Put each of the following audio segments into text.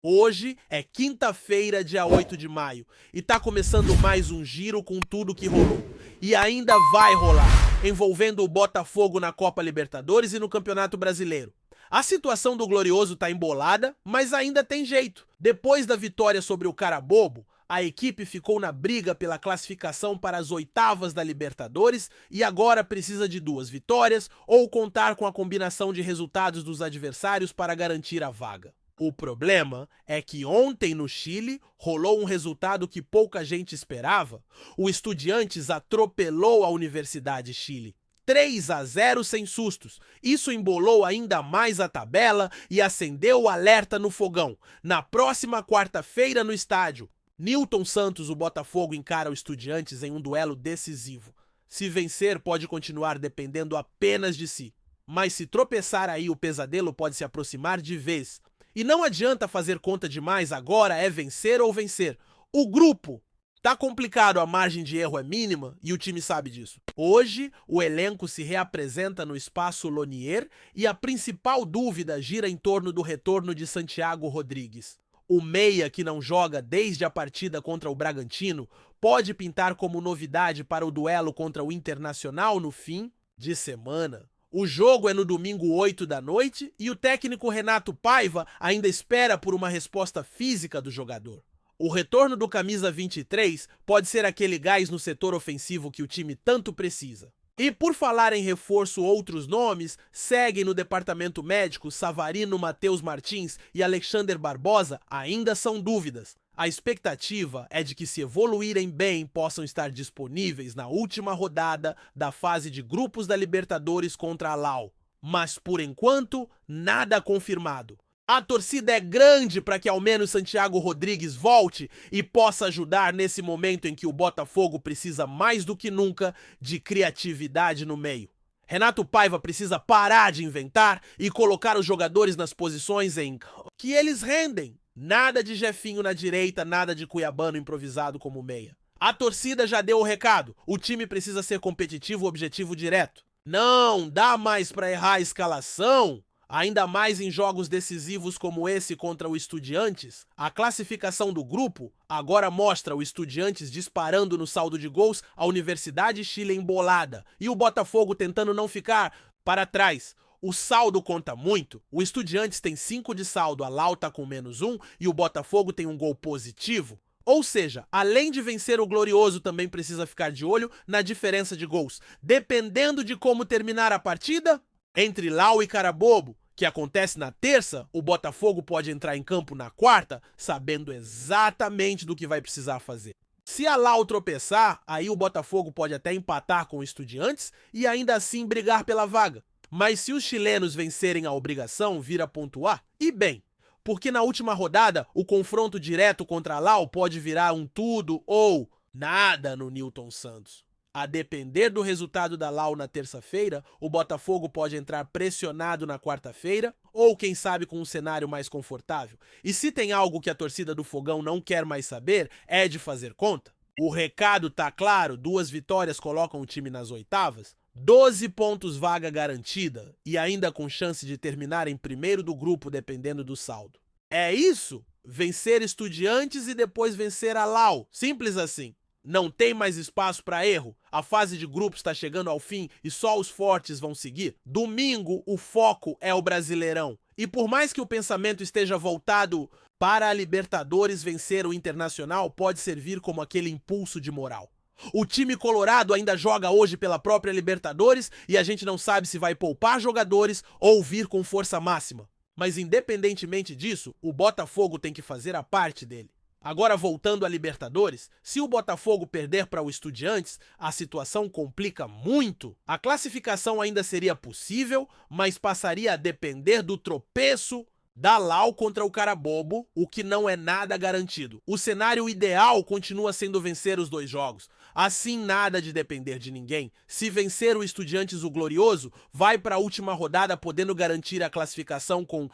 Hoje é quinta-feira, dia 8 de maio, e tá começando mais um giro com tudo que rolou. E ainda vai rolar, envolvendo o Botafogo na Copa Libertadores e no Campeonato Brasileiro. A situação do Glorioso tá embolada, mas ainda tem jeito. Depois da vitória sobre o Carabobo, a equipe ficou na briga pela classificação para as oitavas da Libertadores e agora precisa de 2 vitórias ou contar com a combinação de resultados dos adversários para garantir a vaga. O problema é que ontem no Chile rolou um resultado que pouca gente esperava. O Estudiantes atropelou a Universidade Chile. 3-0 sem sustos. Isso embolou ainda mais a tabela e acendeu o alerta no fogão. Na próxima quarta-feira no estádio, Newton Santos, o Botafogo, encara o Estudiantes em um duelo decisivo. Se vencer, pode continuar dependendo apenas de si. Mas se tropeçar aí, o pesadelo pode se aproximar de vez. E não adianta fazer conta demais, agora é vencer ou vencer. O grupo tá complicado, a margem de erro é mínima e o time sabe disso. Hoje, o elenco se reapresenta no espaço Lonier e a principal dúvida gira em torno do retorno de Santiago Rodrigues. O meia, que não joga desde a partida contra o Bragantino, pode pintar como novidade para o duelo contra o Internacional no fim de semana. O jogo é no domingo 8 da noite e o técnico Renato Paiva ainda espera por uma resposta física do jogador. O retorno do camisa 23 pode ser aquele gás no setor ofensivo que o time tanto precisa. E por falar em reforço, outros nomes seguem no departamento médico. Savarino, Matheus Martins e Alexander Barbosa ainda são dúvidas. A expectativa é de que, se evoluírem bem, possam estar disponíveis na última rodada da fase de grupos da Libertadores contra a Lau. Mas, por enquanto, nada confirmado. A torcida é grande para que ao menos Santiago Rodrigues volte e possa ajudar nesse momento em que o Botafogo precisa mais do que nunca de criatividade no meio. Renato Paiva precisa parar de inventar e colocar os jogadores nas posições em que eles rendem. Nada de Jefinho na direita, nada de Cuiabano improvisado como meia. A torcida já deu o recado. O time precisa ser competitivo, objetivo direto. Não dá mais para errar a escalação, ainda mais em jogos decisivos como esse contra o Estudiantes. A classificação do grupo agora mostra o Estudiantes disparando no saldo de gols, a Universidade Chile embolada e o Botafogo tentando não ficar para trás. O saldo conta muito. O Estudiantes tem 5 de saldo, a Lau tá com -1 e o Botafogo tem um gol positivo. Ou seja, além de vencer o Glorioso, também precisa ficar de olho na diferença de gols. Dependendo de como terminar a partida, entre Lau e Carabobo, que acontece na terça, o Botafogo pode entrar em campo na quarta, sabendo exatamente do que vai precisar fazer. Se a Lau tropeçar, aí o Botafogo pode até empatar com o Estudiantes e ainda assim brigar pela vaga. Mas se os chilenos vencerem a obrigação, vir a pontuar, e bem, porque na última rodada o confronto direto contra a Lau pode virar um tudo ou nada no Newton Santos. A depender do resultado da Lau na terça-feira, o Botafogo pode entrar pressionado na quarta-feira ou, quem sabe, com um cenário mais confortável. E se tem algo que a torcida do Fogão não quer mais saber, é de fazer conta. O recado tá claro, 2 vitórias colocam o time nas oitavas, 12 pontos, vaga garantida e ainda com chance de terminar em primeiro do grupo dependendo do saldo. É isso? Vencer Estudiantes e depois vencer a Lau. Simples assim. Não tem mais espaço para erro. A fase de grupos está chegando ao fim e só os fortes vão seguir. Domingo, o foco é o Brasileirão. E por mais que o pensamento esteja voltado para a Libertadores, vencer o Internacional pode servir como aquele impulso de moral. O time colorado ainda joga hoje pela própria Libertadores e a gente não sabe se vai poupar jogadores ou vir com força máxima. Mas independentemente disso, o Botafogo tem que fazer a parte dele. Agora, voltando à Libertadores, se o Botafogo perder para o Estudiantes, a situação complica muito. A classificação ainda seria possível, mas passaria a depender do tropeço da Lau contra o Carabobo, o que não é nada garantido. O cenário ideal continua sendo vencer os 2 jogos. Assim, nada de depender de ninguém. Se vencer o Estudiantes, o Glorioso vai para a última rodada podendo garantir a classificação com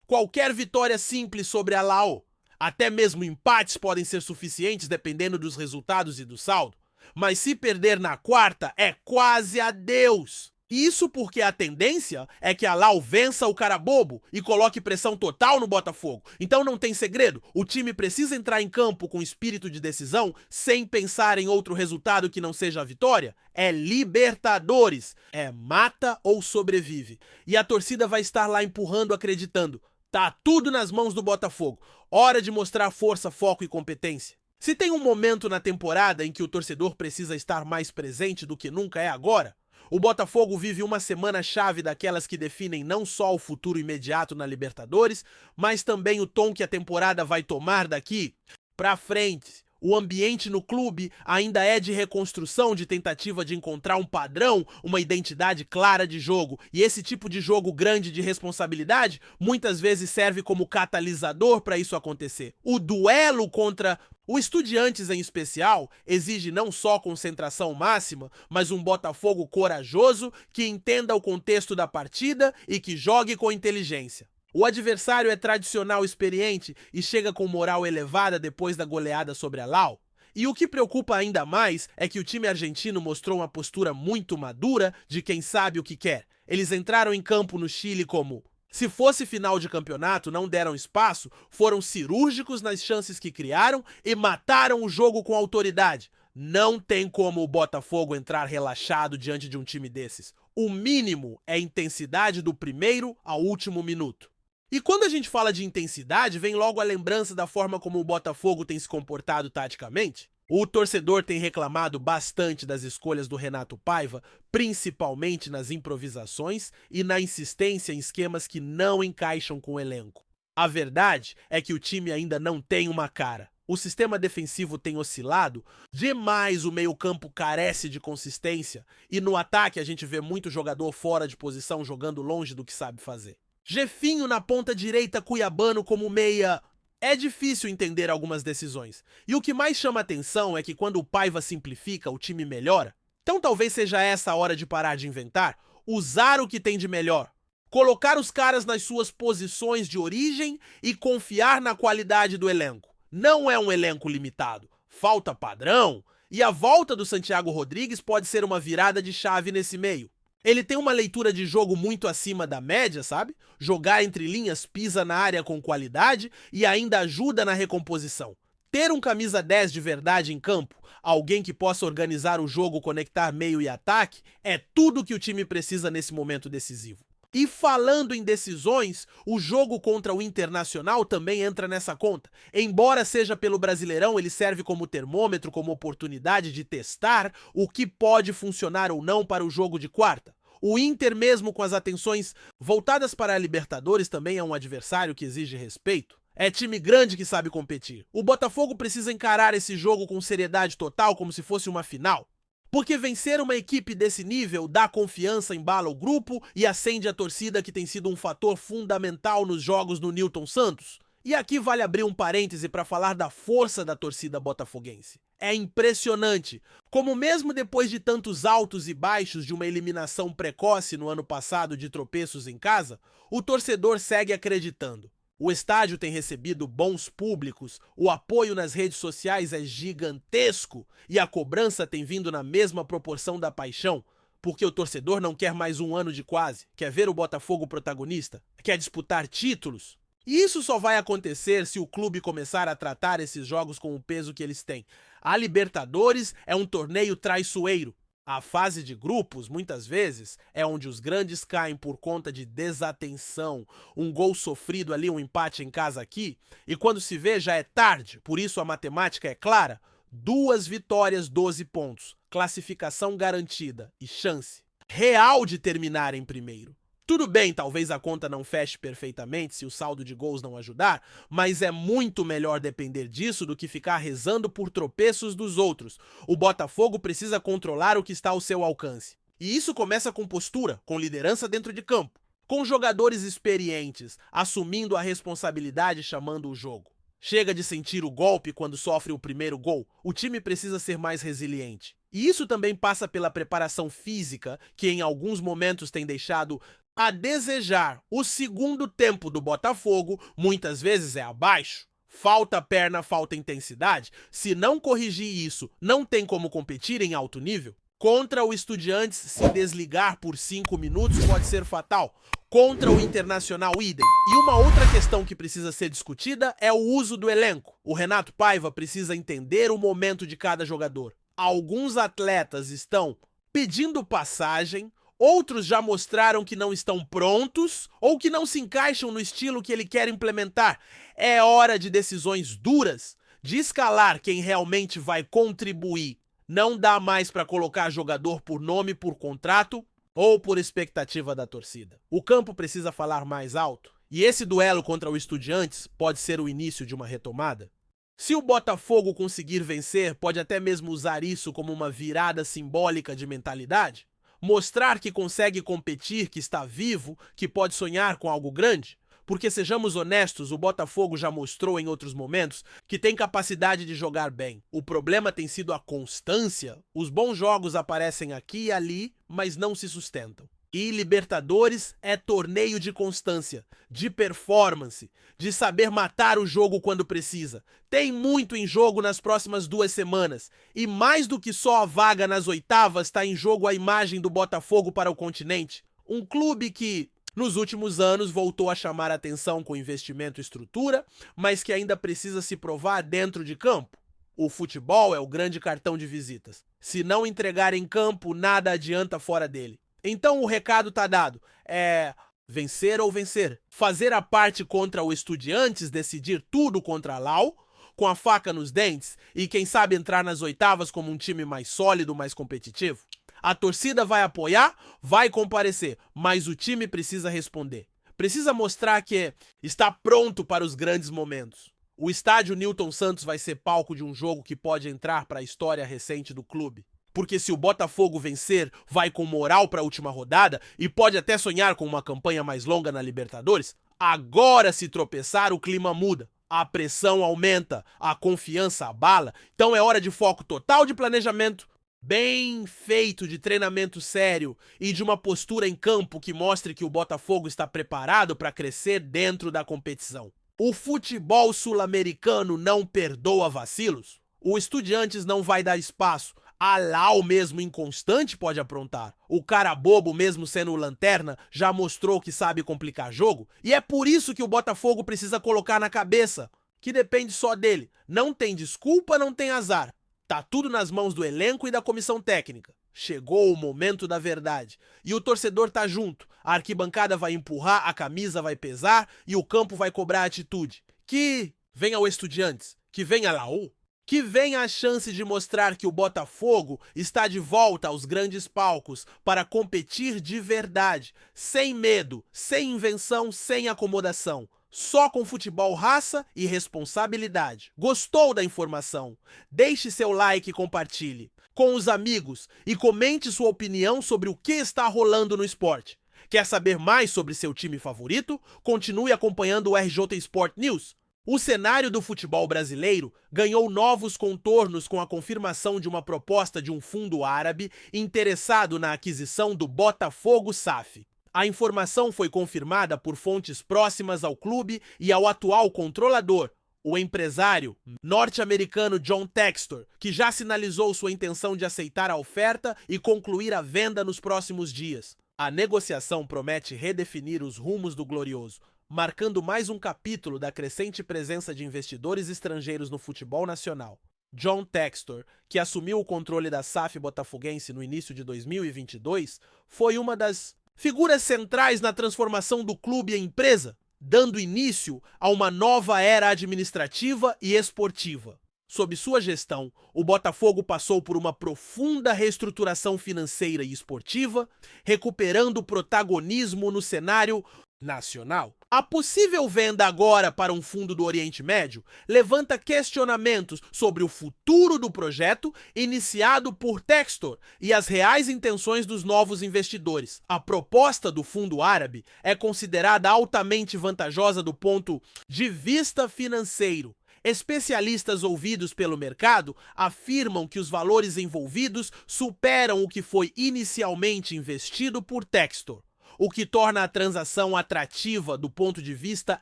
qualquer vitória simples sobre a Lau. Até mesmo empates podem ser suficientes dependendo dos resultados e do saldo. Mas se perder na quarta, é quase adeus. Isso porque a tendência é que a Lau vença o cara bobo e coloque pressão total no Botafogo. Então não tem segredo, o time precisa entrar em campo com espírito de decisão, sem pensar em outro resultado que não seja a vitória. É Libertadores, é mata ou sobrevive. E a torcida vai estar lá empurrando, acreditando. Tá tudo nas mãos do Botafogo. Hora de mostrar força, foco e competência. Se tem um momento na temporada em que o torcedor precisa estar mais presente do que nunca é agora, o Botafogo vive uma semana-chave daquelas que definem não só o futuro imediato na Libertadores, mas também o tom que a temporada vai tomar daqui pra frente. O ambiente no clube ainda é de reconstrução, de tentativa de encontrar um padrão, uma identidade clara de jogo. E esse tipo de jogo grande de responsabilidade muitas vezes serve como catalisador para isso acontecer. O duelo contra o Estudiantes, em especial, exige não só concentração máxima, mas um Botafogo corajoso que entenda o contexto da partida e que jogue com inteligência. O adversário é tradicional experiente e chega com moral elevada depois da goleada sobre a Lau. E o que preocupa ainda mais é que o time argentino mostrou uma postura muito madura de quem sabe o que quer. Eles entraram em campo no Chile como: se fosse final de campeonato, não deram espaço, foram cirúrgicos nas chances que criaram e mataram o jogo com autoridade. Não tem como o Botafogo entrar relaxado diante de um time desses. O mínimo é intensidade do primeiro ao último minuto. E quando a gente fala de intensidade, vem logo a lembrança da forma como o Botafogo tem se comportado taticamente. O torcedor tem reclamado bastante das escolhas do Renato Paiva, principalmente nas improvisações e na insistência em esquemas que não encaixam com o elenco. A verdade é que o time ainda não tem uma cara. O sistema defensivo tem oscilado demais, o meio-campo carece de consistência e no ataque a gente vê muito jogador fora de posição jogando longe do que sabe fazer. Jefinho na ponta direita, Cuiabano como meia. É difícil entender algumas decisões. E o que mais chama atenção é que quando o Paiva simplifica, o time melhora. Então talvez seja essa a hora de parar de inventar, usar o que tem de melhor. Colocar os caras nas suas posições de origem e confiar na qualidade do elenco. Não é um elenco limitado. Falta padrão. E a volta do Santiago Rodrigues pode ser uma virada de chave nesse meio. Ele tem uma leitura de jogo muito acima da média, sabe? Jogar entre linhas, pisa na área com qualidade e ainda ajuda na recomposição. Ter um camisa 10 de verdade em campo, alguém que possa organizar o jogo, conectar meio e ataque, é tudo que o time precisa nesse momento decisivo. E falando em decisões, o jogo contra o Internacional também entra nessa conta. Embora seja pelo Brasileirão, ele serve como termômetro, como oportunidade de testar o que pode funcionar ou não para o jogo de quarta. O Inter, mesmo com as atenções voltadas para a Libertadores, também é um adversário que exige respeito. É time grande que sabe competir. O Botafogo precisa encarar esse jogo com seriedade total, como se fosse uma final. Porque vencer uma equipe desse nível dá confiança, embala o grupo e acende a torcida, que tem sido um fator fundamental nos jogos no Newton Santos. E aqui vale abrir um parêntese para falar da força da torcida botafoguense. É impressionante como mesmo depois de tantos altos e baixos de uma eliminação precoce no ano passado de tropeços em casa, o torcedor segue acreditando. O estádio tem recebido bons públicos, o apoio nas redes sociais é gigantesco e a cobrança tem vindo na mesma proporção da paixão, porque o torcedor não quer mais um ano de quase, quer ver o Botafogo protagonista, quer disputar títulos. E isso só vai acontecer se o clube começar a tratar esses jogos com o peso que eles têm. A Libertadores é um torneio traiçoeiro. A fase de grupos, muitas vezes, é onde os grandes caem por conta de desatenção, um gol sofrido ali, um empate em casa aqui, e quando se vê já é tarde, por isso a matemática é clara: 2 vitórias, 12 pontos, classificação garantida e chance real de terminar em primeiro. Tudo bem, talvez a conta não feche perfeitamente se o saldo de gols não ajudar, mas é muito melhor depender disso do que ficar rezando por tropeços dos outros. O Botafogo precisa controlar o que está ao seu alcance. E isso começa com postura, com liderança dentro de campo, com jogadores experientes, assumindo a responsabilidade e chamando o jogo. Chega de sentir o golpe quando sofre o primeiro gol. O time precisa ser mais resiliente. E isso também passa pela preparação física, que em alguns momentos tem deixado a desejar. O segundo tempo do Botafogo muitas vezes é abaixo. Falta perna, falta intensidade. Se não corrigir isso, não tem como competir em alto nível. Contra o Estudiantes, se desligar por 5 minutos pode ser fatal. Contra o Internacional, idem. E uma outra questão que precisa ser discutida é o uso do elenco. O Renato Paiva precisa entender o momento de cada jogador. Alguns atletas estão pedindo passagem, outros já mostraram que não estão prontos ou que não se encaixam no estilo que ele quer implementar. É hora de decisões duras, de escalar quem realmente vai contribuir. Não dá mais para colocar jogador por nome, por contrato ou por expectativa da torcida. O campo precisa falar mais alto e esse duelo contra o Estudiantes pode ser o início de uma retomada. Se o Botafogo conseguir vencer, pode até mesmo usar isso como uma virada simbólica de mentalidade. Mostrar que consegue competir, que está vivo, que pode sonhar com algo grande. Porque, sejamos honestos, o Botafogo já mostrou em outros momentos que tem capacidade de jogar bem. O problema tem sido a constância. Os bons jogos aparecem aqui e ali, mas não se sustentam. E Libertadores é torneio de constância, de performance, de saber matar o jogo quando precisa. Tem muito em jogo nas próximas 2 semanas. E mais do que só a vaga nas oitavas, está em jogo a imagem do Botafogo para o continente. Um clube que, nos últimos anos, voltou a chamar a atenção com investimento e estrutura, mas que ainda precisa se provar dentro de campo. O futebol é o grande cartão de visitas. Se não entregar em campo, nada adianta fora dele. Então o recado tá dado, é vencer ou vencer. Fazer a parte contra o Estudiantes, decidir tudo contra a Lau, com a faca nos dentes e quem sabe entrar nas oitavas como um time mais sólido, mais competitivo. A torcida vai apoiar, vai comparecer, mas o time precisa responder. Precisa mostrar que está pronto para os grandes momentos. O estádio Newton Santos vai ser palco de um jogo que pode entrar para a história recente do clube. Porque se o Botafogo vencer, vai com moral para a última rodada e pode até sonhar com uma campanha mais longa na Libertadores. Agora, se tropeçar, o clima muda. A pressão aumenta, a confiança abala. Então é hora de foco total de planejamento, bem feito, de treinamento sério e de uma postura em campo que mostre que o Botafogo está preparado para crescer dentro da competição. O futebol sul-americano não perdoa vacilos. O Estudiantes não vai dar espaço. A Lau, mesmo inconstante, pode aprontar. O cara bobo, mesmo sendo lanterna, já mostrou que sabe complicar jogo. E é por isso que o Botafogo precisa colocar na cabeça que depende só dele. Não tem desculpa, não tem azar. Tá tudo nas mãos do elenco e da comissão técnica. Chegou o momento da verdade. E o torcedor tá junto. A arquibancada vai empurrar, a camisa vai pesar e o campo vai cobrar atitude. Que venha o Estudiantes, que venha a Lau. Que venha a chance de mostrar que o Botafogo está de volta aos grandes palcos para competir de verdade, sem medo, sem invenção, sem acomodação. Só com futebol, raça e responsabilidade. Gostou da informação? Deixe seu like e compartilhe com os amigos e comente sua opinião sobre o que está rolando no esporte. Quer saber mais sobre seu time favorito? Continue acompanhando o RJ Sport News. O cenário do futebol brasileiro ganhou novos contornos com a confirmação de uma proposta de um fundo árabe interessado na aquisição do Botafogo SAF. A informação foi confirmada por fontes próximas ao clube e ao atual controlador, o empresário norte-americano John Textor, que já sinalizou sua intenção de aceitar a oferta e concluir a venda nos próximos dias. A negociação promete redefinir os rumos do Glorioso, marcando mais um capítulo da crescente presença de investidores estrangeiros no futebol nacional. John Textor, que assumiu o controle da SAF botafoguense no início de 2022, foi uma das figuras centrais na transformação do clube em empresa, dando início a uma nova era administrativa e esportiva. Sob sua gestão, o Botafogo passou por uma profunda reestruturação financeira e esportiva, recuperando protagonismo no cenário nacional. A possível venda agora para um fundo do Oriente Médio levanta questionamentos sobre o futuro do projeto iniciado por Textor e as reais intenções dos novos investidores. A proposta do fundo árabe é considerada altamente vantajosa do ponto de vista financeiro. Especialistas ouvidos pelo mercado afirmam que os valores envolvidos superam o que foi inicialmente investido por Textor, o que torna a transação atrativa do ponto de vista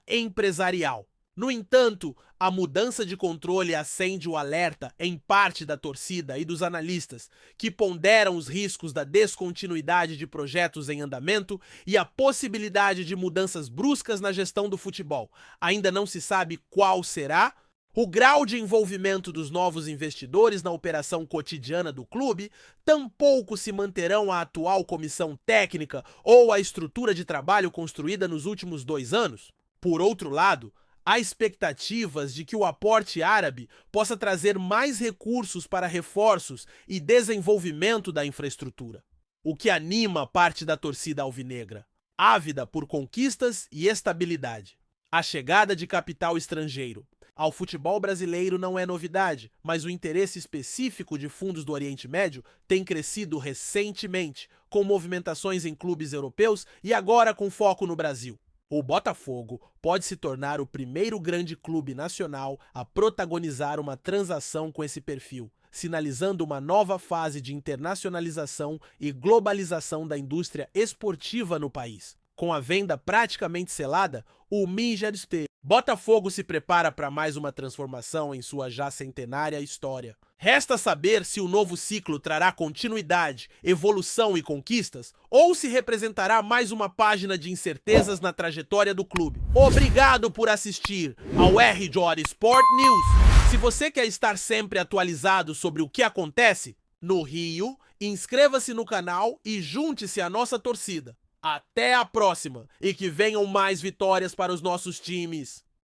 empresarial. No entanto, a mudança de controle acende o alerta em parte da torcida e dos analistas, que ponderam os riscos da descontinuidade de projetos em andamento e a possibilidade de mudanças bruscas na gestão do futebol. Ainda não se sabe qual será o grau de envolvimento dos novos investidores na operação cotidiana do clube, tampouco se manterão a atual comissão técnica ou a estrutura de trabalho construída nos últimos 2 anos. Por outro lado, há expectativas de que o aporte árabe possa trazer mais recursos para reforços e desenvolvimento da infraestrutura, o que anima parte da torcida alvinegra, ávida por conquistas e estabilidade. A chegada de capital estrangeiro ao futebol brasileiro não é novidade, mas o interesse específico de fundos do Oriente Médio tem crescido recentemente, com movimentações em clubes europeus e agora com foco no Brasil. O Botafogo pode se tornar o primeiro grande clube nacional a protagonizar uma transação com esse perfil, sinalizando uma nova fase de internacionalização e globalização da indústria esportiva no país. Com a venda praticamente selada, o Minja State. Botafogo se prepara para mais uma transformação em sua já centenária história. Resta saber se o novo ciclo trará continuidade, evolução e conquistas, ou se representará mais uma página de incertezas na trajetória do clube. Obrigado por assistir ao RJ Sport News. Se você quer estar sempre atualizado sobre o que acontece no Rio, inscreva-se no canal e junte-se à nossa torcida. Até a próxima e que venham mais vitórias para os nossos times.